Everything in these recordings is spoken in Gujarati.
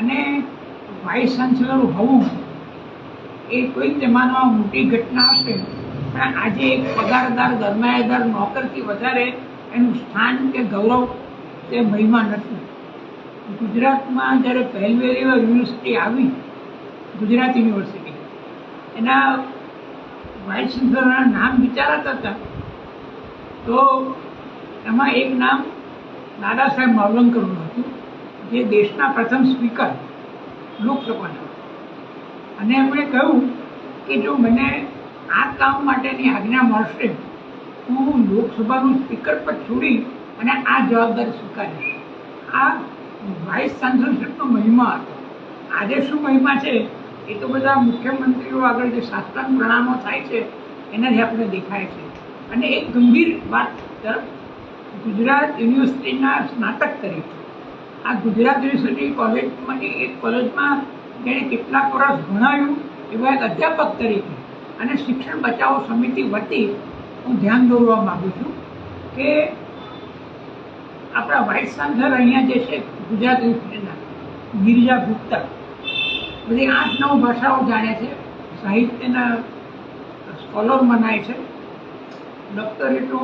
અને વાઇસ ચાન્સેલર હોવું એ કોઈ જમાનામાં મોટી ઘટના હશે, પણ આજે એક પગારદાર ગરમાયેદાર નોકરથી વધારે એનું સ્થાન કે ગૌરવ તે મહિમા નથી. ગુજરાતમાં જ્યારે પહેલી યુનિવર્સિટી આવી, ગુજરાત યુનિવર્સિટી, એના વાઇસ ચાન્સલરના નામ વિચારાતા હતા તો એમાં એક નામ દાદા સાહેબ માવલંકરનું હતું, જે દેશના પ્રથમ સ્પીકર લોકસભાના. અને એમણે કહ્યું કે જો મને આ કામ માટેની આજ્ઞા મળશે તો હું લોકસભાનું સ્પીકર પર છોડી અને આ જવાબદારી સ્વીકારીશ. આ વાઇસ ચાન્સલરશીપનો મહિમા હતો. આજે શું મહિમા છે એ તો બધા મુખ્યમંત્રીઓ આગળ જે શાસ્ત્રાંગ પ્રણામો થાય છે એનાથી આપણે દેખાય છે. અને એક ગંભીર વાત તરફ, ગુજરાત યુનિવર્સિટીના સ્નાતક તરીકે આ ગુજરાત યુનિવર્સિટી કોલેજમાંની એક કોલેજમાં જેણે કેટલાક વર્ષ ભણાવ્યું એવા એક અધ્યાપક તરીકે અને શિક્ષણ બચાવો સમિતિ વતી હું ધ્યાન દોરવા માગું છું કે આપણા વાઇસ ચાન્સલર અહીંયા જે છે ગુજરાત યુનિવર્સિટીના, ગિરિજા ગુપ્તા, બધી 8-9 ભાષાઓ જાણે છે, સાહિત્યના સ્કોલર મનાય છે, ડોક્ટરેટો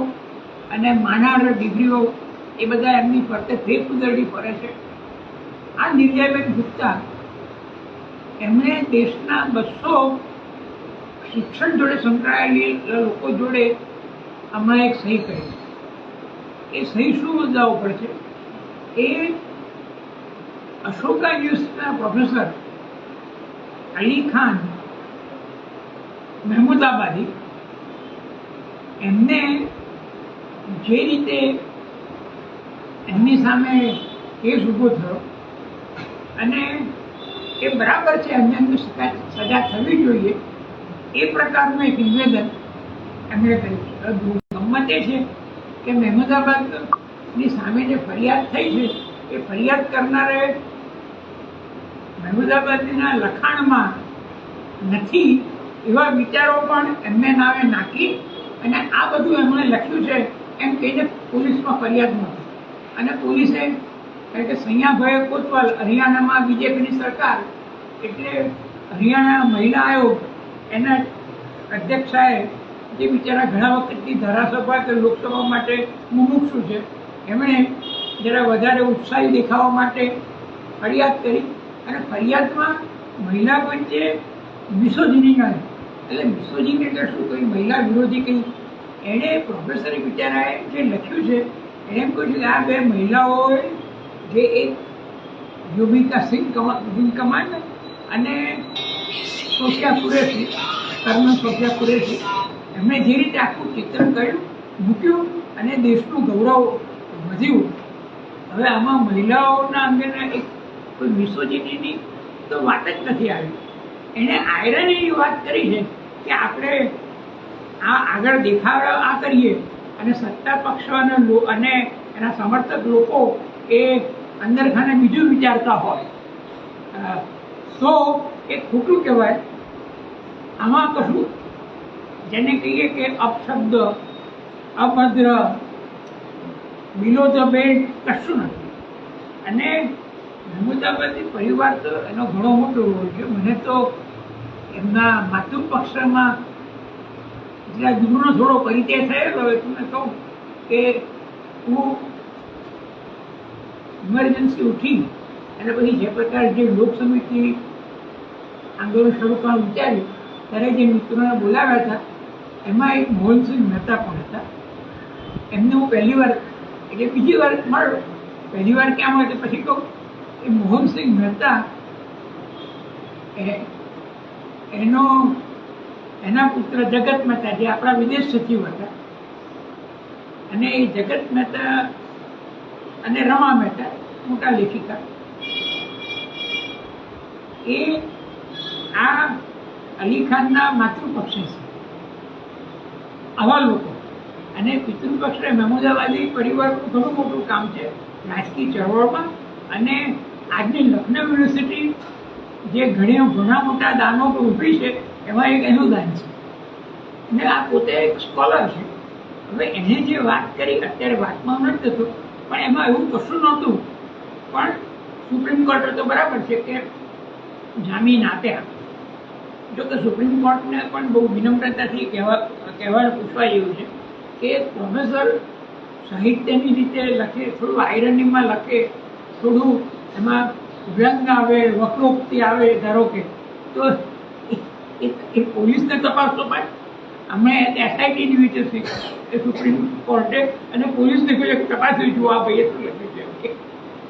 અને માનાર ડિગ્રીઓ એ બધા એમની ફરતે ફેરફુદરડી ફરે છે. આ નિર્જયબેન ગુપ્તા એમણે દેશના 200 શિક્ષણ જોડે સંકળાયેલી લોકો જોડે હમણાં એક સહી કરી. એ સહી શું મુદ્દાઓ પર છે? એ અશોકા યુનિવર્સિટીના પ્રોફેસર અલી ખાન મહેમૂદાબાદી, એમને જે રીતે એમની સામે કેસ ઊભો થયો અને એ બરાબર છે, એમને સજા થવી જોઈએ એ પ્રકારનું એક નિવેદન એમણે કર્યું. ગમ્મત એ છે કે મહેમૂદાબાદની સામે જે ફરિયાદ થઈ છે એ ફરિયાદ કરનારે મહેમૂદાબાદના લખાણમાં નથી એવા વિચારો પણ એમને નામે નાખી અને આ બધું એમણે લખ્યું છે એમ કહીને પોલીસમાં ફરિયાદ નહોતી. અને પોલીસે, કારણ કે સૈયાભાઈ કોતવાલ હરિયાણામાં બીજેપીની સરકાર, એટલે હરિયાણા મહિલા આયોગ એના અધ્યક્ષાએ જે બિચારા ઘણા વખતથી ધારાસભા કે લોકસભા માટે મુમુક્ષુ છે, એમણે જરા વધારે ઉત્સાહી દેખાવા માટે ફરિયાદ કરી. અને ફરિયાદમાં મહિલા વચ્ચે મિસોજિની નથી, એટલે મિસોજિની એટલે શું, કંઈ મહિલા વિરોધી કંઈ, એણે પ્રોફેસરે બિચારાએ જે લખ્યું છે એણે એમ કહ્યું છે કે આ 2 મહિલાઓએ જે એક યોગિકા સિંહ કમાન્ડ અને સોફિયા કુરેશી, કર્નલ સોફિયા કુરેશી, એમણે જે રીતે આખું ચિત્રણ કર્યું, મૂક્યું અને દેશનું ગૌરવ વધ્યું. હવે આમાં મહિલાઓના અંગેના એક કોઈ મિસોજિનીની તો વાત જ નથી આવી. એણે આયરનીની વાત કરી છે કે આપણે આ આગળ દેખાડો આ કરીએ અને સત્તા પક્ષ અને એના સમર્થક લોકો એ અંદર ખાને બીજું વિચારતા હોય તો એ ખોટું કહેવાય. આમાં કશું જેને કહીએ કે અપશબ્દ, અભદ્ર, બિલો ધ બેલ્ટ કશું નથી. અને મહેમૂદાબાદી પરિવાર તો એનો ઘણો મોટો રોલ છે. મને તો એમના માતૃપક્ષમાં એટલા દૂરનો થોડો પરિચય થયેલો, એટલે કહું કે હું ઇમરજન્સી ઉઠી અને પછી જે પ્રકારે જે લોક સમિતિ આંદોલન શરૂ કરવાનું વિચાર્યું ત્યારે જે મિત્રોને બોલાવ્યા હતા એમાં એક મોહનસિંહ મહેતા પણ હતા. એમને હું પહેલી વાર, એટલે બીજી વાર મળ્યો, પહેલી વાર ક્યાં મળે પછી કહું એ મોહનસિંહ મહેતા એના પુત્ર જગત મહેતા, જે આપણા વિદેશ સચિવ હતા, અને એ જગત મહેતા અને રમા મહેતા મોટા લેખિકા, એ આ અલી ખાનના માતૃપક્ષે છે આવા લોકો. અને પિતૃપક્ષે મહેમૂદાબાદી પરિવારનું ઘણું મોટું કામ છે રાજકીય ચળવળમાં. અને આજની લખનઉ યુનિવર્સિટી જે ઘણા મોટા દાનો પર ઊભી છે એમાં એક એનું દાન છે. અને આ પોતે એક સ્કોલર છે. હવે એને જે વાત કરી અત્યારે વાતમાં નથી થતું, પણ એમાં એવું કશું નહોતું. પણ સુપ્રીમ કોર્ટે તો બરાબર છે કે જામીન આપ્યા. જો કે સુપ્રીમ કોર્ટને પણ બહુ વિનમ્રતાથી કહેવાનું પૂછવા જેવું છે કે પ્રોફેસર સાહિત્યની રીતે લખે, થોડું આયરનીમાં લખે, થોડું એમાં વ્યંગ આવે, વક્રોક્તિ આવે, ધારો કે, તો એ પોલીસને તપાસતો પણ અમે એસઆઈટીની વિશે એ સુપ્રીમ કોર્ટે અને પોલીસને કોઈ તપાસી જુઓ આ ભાઈએ શું લખ્યું છે.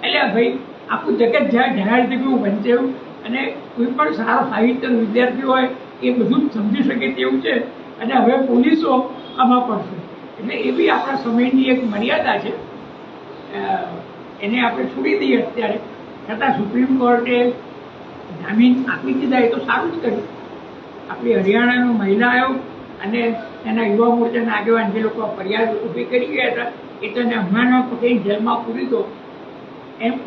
એટલે ભાઈ આખું જગત જાહેર થયું વંચાયું અને કોઈ પણ સારો સાહિત્યનો વિદ્યાર્થી હોય એ બધું જ સમજી શકે તેવું છે. અને હવે પોલીસો આમાં પડશે એટલે એ બી આપણા સમયની એક મર્યાદા છે, એને આપણે છોડી દઈએ અત્યારે. છતાં સુપ્રીમ કોર્ટે જામીન આપી દીધા એ તો સારું જ કર્યું. આપણી હરિયાણાનો મહિલા આયોગ અને એના યુવા મોરચાના આગેવાન જે લોકો ફરિયાદ ઊભી કરી ગયા હતા એ તો એને હમણાં પકડી જેલમાં પૂરી દો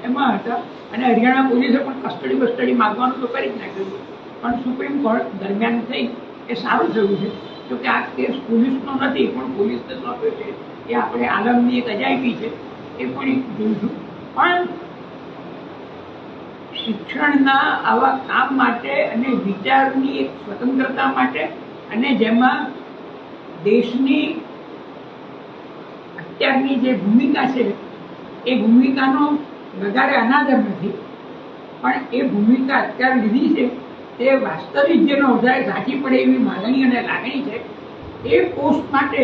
એમાં હતા. અને હરિયાણા પોલીસે પણ કસ્ટડી માગવાનું તો કરી જ નાખ્યું, પણ સુપ્રીમ કોર્ટ દરમિયાન થઈ એ સારું થયું છે. જોકે આ કેસ પોલીસનો નથી પણ પોલીસને સોંપ્યો છે એ આપણે આલમની એક અજાયબી છે, એ પણ જોઈશું. પણ શિક્ષણના આવા કામ માટે અને વિચારની એક સ્વતંત્રતા માટે અને જેમાં દેશની અત્યારની જે ભૂમિકા છે એ ભૂમિકાનો વધારે અનાદર નથી, પણ એ ભૂમિકા અત્યારે લીધી છે તે વાસ્તવિક જેનો વધારે ઝાંખી પડે એવી માગણી અને લાગણી છે. એ પોસ્ટ માટે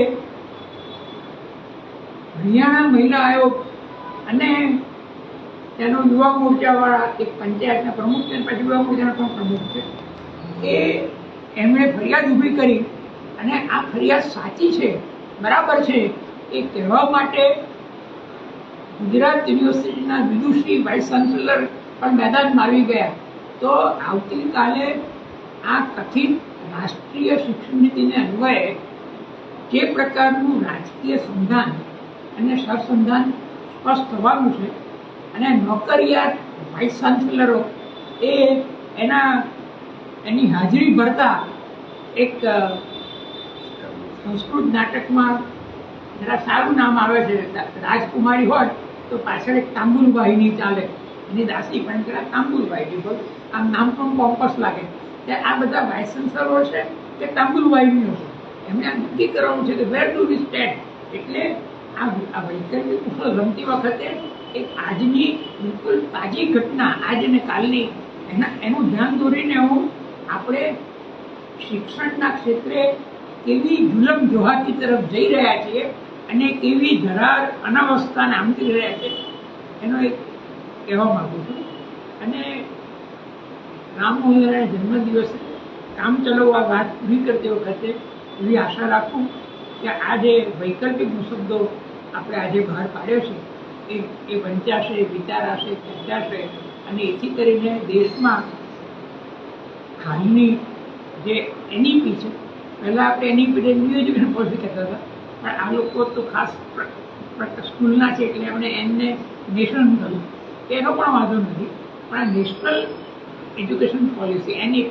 હરિયાણા મહિલા આયોગ અને તેનો યુવા મોરચાવાળા એક પંચાયતના પ્રમુખ છે, પછી યુવા મોરચાના પણ પ્રમુખ છે, એ એમણે ફરિયાદ ઊભી કરી અને આ ફરિયાદ સાચી છે, બરાબર છે એ કહેવા માટે ગુજરાત યુનિવર્સિટીના વિદુશ્રી વાઇસ ચાન્સેલર પણ મેદાનમાં આવી ગયા. તો આવતીકાલે આ કથિત રાષ્ટ્રીય શિક્ષણ નીતિને અન્વયે જે પ્રકારનું રાજકીય સંધાન અને સરસંધાન સ્પષ્ટ થવાનું છે અને નોકરિયાત વાઇસ ચાન્સેલરો એ એની હાજરી ભરતા એક સંસ્કૃત નાટકમાં જરા સારું નામ આવે છે, રાજકુમારી હોય તો પાછળ એક તાંબુલ વાહિની ચાલે, એની દાસી પણ જરા તાંબુલ વાહિની હોય, આમ નામ પણ પોમ્પસ લાગે. આ બધા વાઇસ ચાન્સેલરો છે કે તાંબુલ વાહિનીઓ છે, એમને આ નક્કી કરવાનું છે કે વેર ટુ વી સ્ટેન્ડ. એટલે આ વૈકલ્પિક રમતી વખતે એક આજની બિલકુલ તાજી ઘટના આજ અને કાલની એનું ધ્યાન દોરીને આપણે શિક્ષણના ક્ષેત્રે કેવી જુલમ જોહાતી તરફ જઈ રહ્યા છીએ અને કેવી ધરાર અનાવસ્થાને આમતી રહ્યા છે એનો એક કહેવા માંગુ છું. અને રામ મોહનના જન્મદિવસે કામ ચલાવો આ વાત પૂરી કરતી વખતે એવી આશા રાખું કે આ જે વૈકલ્પિક મુસદ્દો આપણે આજે બહાર પાડ્યો છે એ વંચાશે, વિચારાશે, ચર્ચાશે અને એથી કરીને દેશમાં હાલની જે એનઈપી છે, પહેલાં આપણે એનઈપી ન્યૂ એજ્યુકેશન પોલિસી કહેતા હતા, પણ આ લોકો તો ખાસ સ્કૂલના છે એટલે એમણે એમને નેશનલ કર્યું, એનો પણ વાંધો નથી. પણ આ નેશનલ એજ્યુકેશન પોલિસી એનઈપી